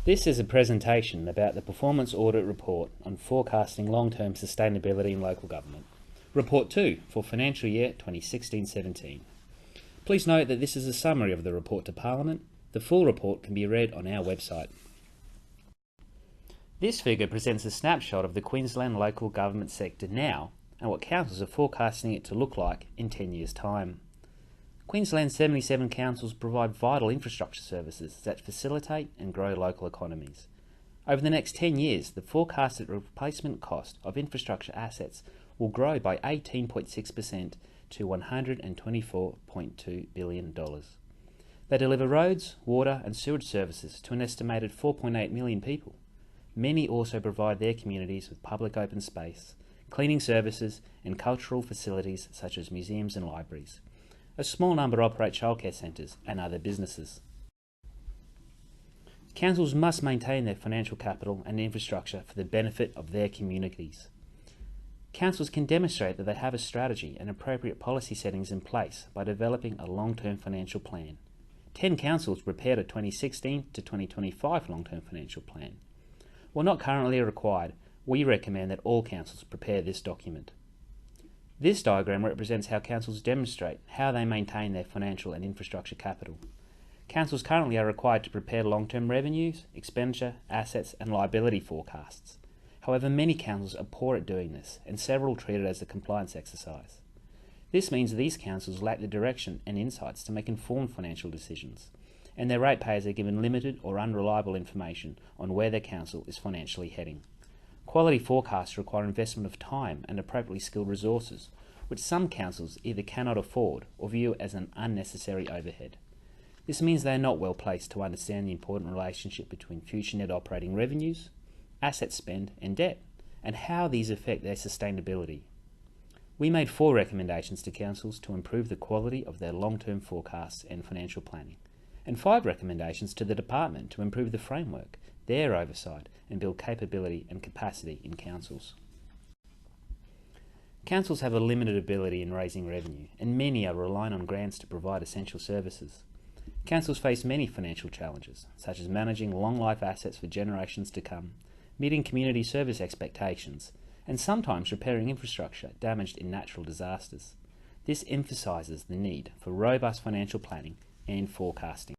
This is a presentation about the Performance Audit Report on Forecasting Long-Term Sustainability in Local Government, Report 2 for financial year 2016-17. Please note that this is a summary of the report to Parliament. The full report can be read on our website. This figure presents a snapshot of the Queensland local government sector now and what councils are forecasting it to look like in 10 years' time. Queensland's 77 councils provide vital infrastructure services that facilitate and grow local economies. Over the next 10 years, the forecasted replacement cost of infrastructure assets will grow by 18.6% to $124.2 billion. They deliver roads, water and sewage services to an estimated 4.8 million people. Many also provide their communities with public open space, cleaning services and cultural facilities such as museums and libraries. A small number operate childcare centres and other businesses. Councils must maintain their financial capital and infrastructure for the benefit of their communities. Councils can demonstrate that they have a strategy and appropriate policy settings in place by developing a long-term financial plan. 10 councils prepared a 2016 to 2025 long-term financial plan. While not currently required, we recommend that all councils prepare this document. This diagram represents how councils demonstrate how they maintain their financial and infrastructure capital. Councils currently are required to prepare long-term revenues, expenditure, assets and liability forecasts. However, many councils are poor at doing this, and several treat it as a compliance exercise. This means these councils lack the direction and insights to make informed financial decisions, and their ratepayers are given limited or unreliable information on where their council is financially heading. Quality forecasts require investment of time and appropriately skilled resources, which some councils either cannot afford or view as an unnecessary overhead. This means they are not well placed to understand the important relationship between future net operating revenues, asset spend and debt, and how these affect their sustainability. We made 4 recommendations to councils to improve the quality of their long-term forecasts and financial planning, and 5 recommendations to the department to improve the framework, their oversight and build capability and capacity in councils. Councils have a limited ability in raising revenue, and many are relying on grants to provide essential services. Councils face many financial challenges, such as managing long-life assets for generations to come, meeting community service expectations, and sometimes repairing infrastructure damaged in natural disasters. This emphasises the need for robust financial planning and forecasting.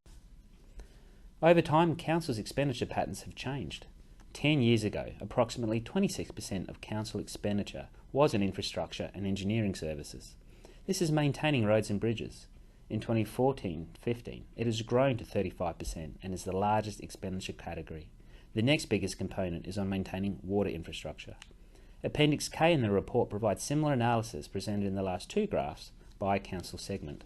Over time, councils' expenditure patterns have changed. 10 years ago, approximately 26% of council expenditure was in infrastructure and engineering services. This is maintaining roads and bridges. In 2014-15, it has grown to 35% and is the largest expenditure category. The next biggest component is on maintaining water infrastructure. Appendix K in the report provides similar analysis presented in the last 2 graphs by council segment.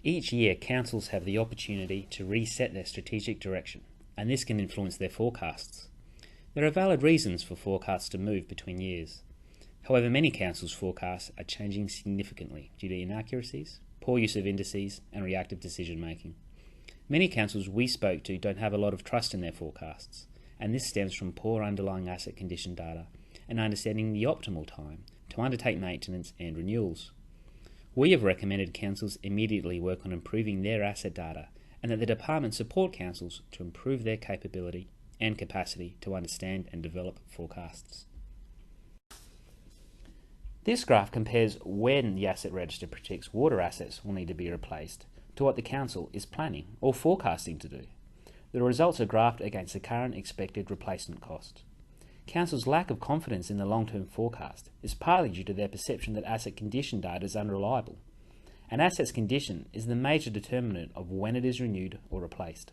Each year, councils have the opportunity to reset their strategic direction, and this can influence their forecasts. There are valid reasons for forecasts to move between years. However, many councils' forecasts are changing significantly due to inaccuracies, poor use of indices, and reactive decision making. Many councils we spoke to don't have a lot of trust in their forecasts, and this stems from poor underlying asset condition data and understanding the optimal time to undertake maintenance and renewals. We have recommended councils immediately work on improving their asset data, and that the department support councils to improve their capability and capacity to understand and develop forecasts. This graph compares when the asset register predicts water assets will need to be replaced to what the council is planning or forecasting to do. The results are graphed against the current expected replacement cost. Councils' lack of confidence in the long-term forecast is partly due to their perception that asset condition data is unreliable. An asset's condition is the major determinant of when it is renewed or replaced.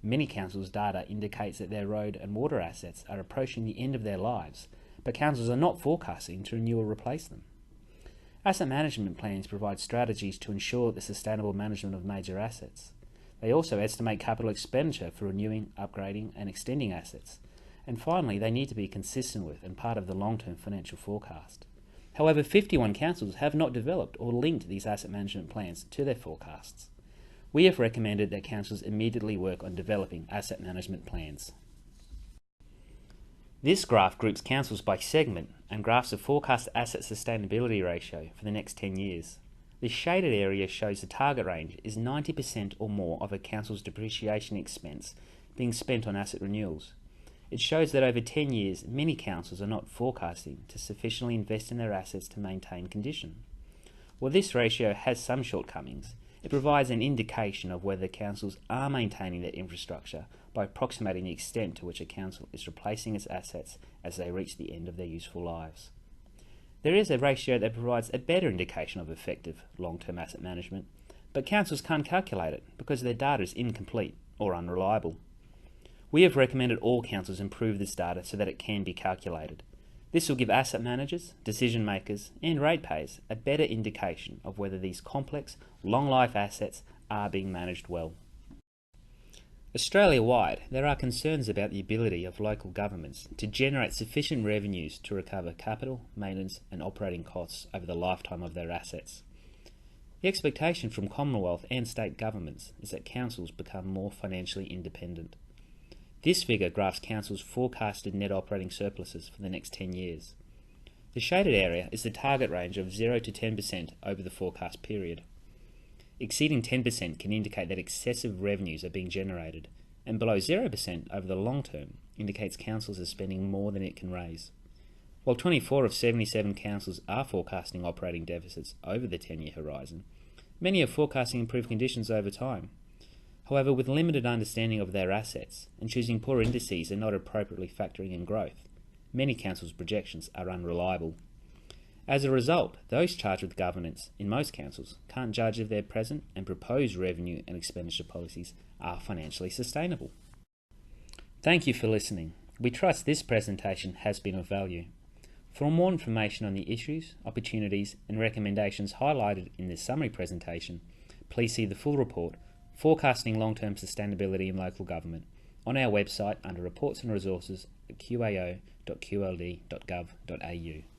Many councils' data indicates that their road and water assets are approaching the end of their lives, but councils are not forecasting to renew or replace them. Asset management plans provide strategies to ensure the sustainable management of major assets. They also estimate capital expenditure for renewing, upgrading and extending assets. And finally, they need to be consistent with and part of the long-term financial forecast. However, 51 councils have not developed or linked these asset management plans to their forecasts. We have recommended that councils immediately work on developing asset management plans. This graph groups councils by segment and graphs the forecast asset sustainability ratio for the next 10 years. The shaded area shows the target range is 90% or more of a council's depreciation expense being spent on asset renewals. It shows that over 10 years, many councils are not forecasting to sufficiently invest in their assets to maintain condition. While this ratio has some shortcomings, it provides an indication of whether councils are maintaining their infrastructure by approximating the extent to which a council is replacing its assets as they reach the end of their useful lives. There is a ratio that provides a better indication of effective long-term asset management, but councils can't calculate it because their data is incomplete or unreliable. We have recommended all councils improve this data so that it can be calculated. This will give asset managers, decision makers and ratepayers a better indication of whether these complex, long-life assets are being managed well. Australia-wide, there are concerns about the ability of local governments to generate sufficient revenues to recover capital, maintenance and operating costs over the lifetime of their assets. The expectation from Commonwealth and state governments is that councils become more financially independent. This figure graphs councils' forecasted net operating surpluses for the next 10 years. The shaded area is the target range of 0 to 10% over the forecast period. Exceeding 10% can indicate that excessive revenues are being generated, and below 0% over the long term indicates councils are spending more than it can raise. While 24 of 77 councils are forecasting operating deficits over the 10-year horizon, many are forecasting improved conditions over time. However, with limited understanding of their assets and choosing poor indices and not appropriately factoring in growth, many councils' projections are unreliable. As a result, those charged with governance in most councils can't judge if their present and proposed revenue and expenditure policies are financially sustainable. Thank you for listening. We trust this presentation has been of value. For more information on the issues, opportunities and recommendations highlighted in this summary presentation, please see the full report, Forecasting Long-Term Sustainability in Local Government, on our website under Reports and Resources at qao.qld.gov.au.